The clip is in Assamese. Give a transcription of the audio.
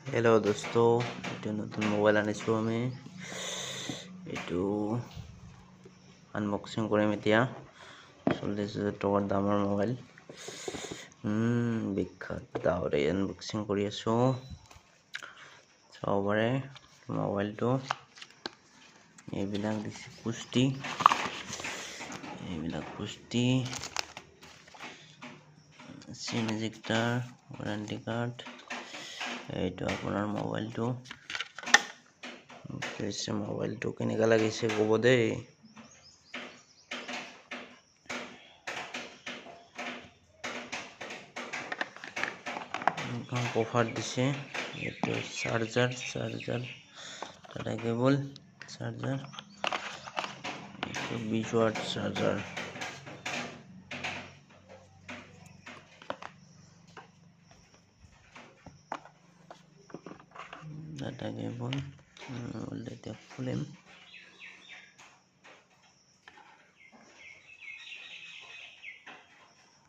হেল্ল' দোস্ত, এইটো নতুন মোবাইল আনিছোঁ আমি। এইটো আনবক্সিং কৰিম এতিয়া। 40,000 টকাৰ দামৰ মোবাইল। বিখ্যাত ডাৱৰে আনবক্সিং কৰি আছোঁ। চাব পাৰে মোবাইলটো। এইবিলাক দিছে পুষ্টি। SIM ejector, warranty card. এইটো আপোনাৰ মোবাইলটো। মোবাইলটো কেনেকা লাগিছে ক'ব দেই। কভাৰ দিছে। এইটো charger data cable charger. 20 watt charger. Data cable. এতিয়া খুলিম।